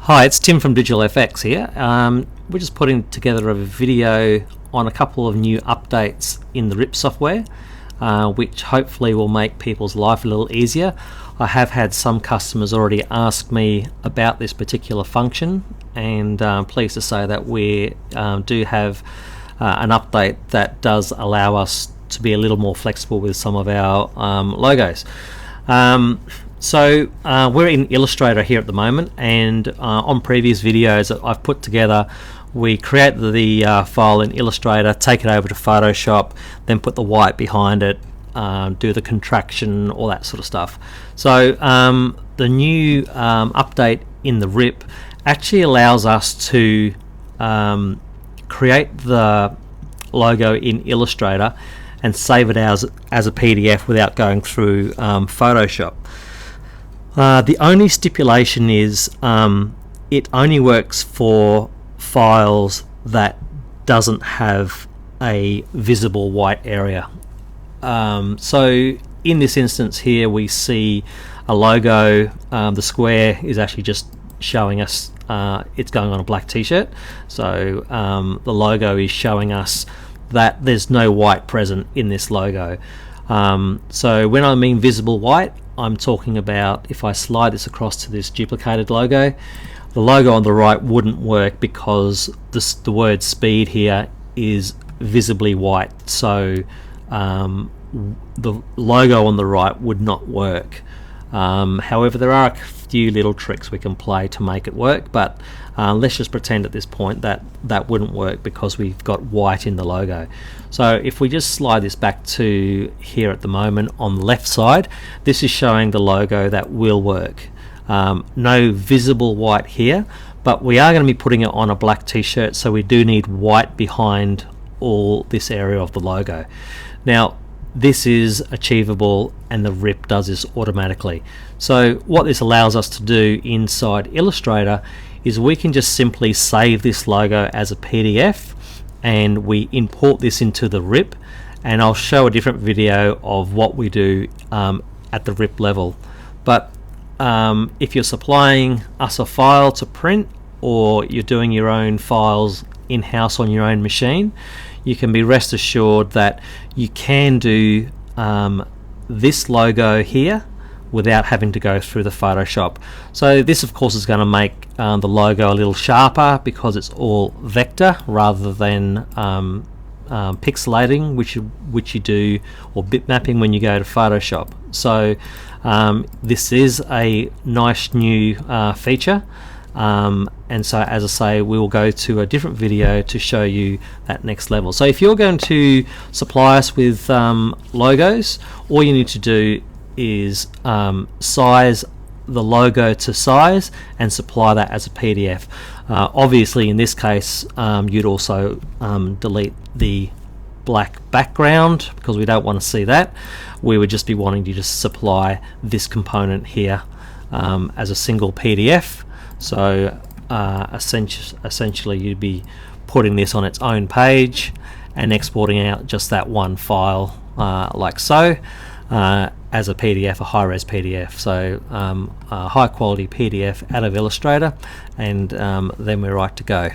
Hi, it's Tim from Digital FX here. We're just putting together a video on a couple of new updates in the RIP software, which hopefully will make people's life a little easier. I have had some customers already ask me about this particular function, and pleased to say that we do have an update that does allow us to be a little more flexible with some of our logos. So we're in Illustrator here at the moment, and on previous videos that I've put together, we create the file in Illustrator, take it over to Photoshop, then put the white behind it, do the contraction, all that sort of stuff. So the new update in the RIP actually allows us to create the logo in Illustrator and save it as a PDF without going through Photoshop. The only stipulation is it only works for files that doesn't have a visible white area. So in this instance here we see a logo. The square is actually just showing us it's going on a black t-shirt, so the logo is showing us that there's no white present in this logo. So when I mean visible white, I'm talking about if I slide this across to this duplicated logo, the logo on the right wouldn't work because the word speed here is visibly white, so the logo on the right would not work. However, there are a few little tricks we can play to make it work, but let's just pretend at this point that that wouldn't work because we've got white in the logo. So if we just slide this back to here at the moment on the left side, this is showing the logo that will work. No visible white here, but we are going to be putting it on a black t-shirt, so we do need white behind all this area of the logo. Now this is achievable, and the RIP does this automatically. So what this allows us to do inside Illustrator is we can just simply save this logo as a PDF, and we import this into the RIP, and I'll show a different video of what we do at the RIP level. But if you're supplying us a file to print, or you're doing your own files in-house on your own machine, you can be rest assured that you can do this logo here without having to go through the Photoshop. So this of course is going to make the logo a little sharper because it's all vector rather than pixelating, which you do, or bitmapping when you go to Photoshop. So this is a nice new feature. And so, as I say, we will go to a different video to show you that next level. So if you're going to supply us with logos, all you need to do is size the logo to size and supply that as a PDF. Obviously in this case you'd also delete the black background because we don't want to see that. We would just be wanting to just supply this component here as a single PDF. So essentially you'd be putting this on its own page and exporting out just that one file like so as a PDF, a high-res PDF. So a high quality PDF out of Illustrator, and then we're right to go.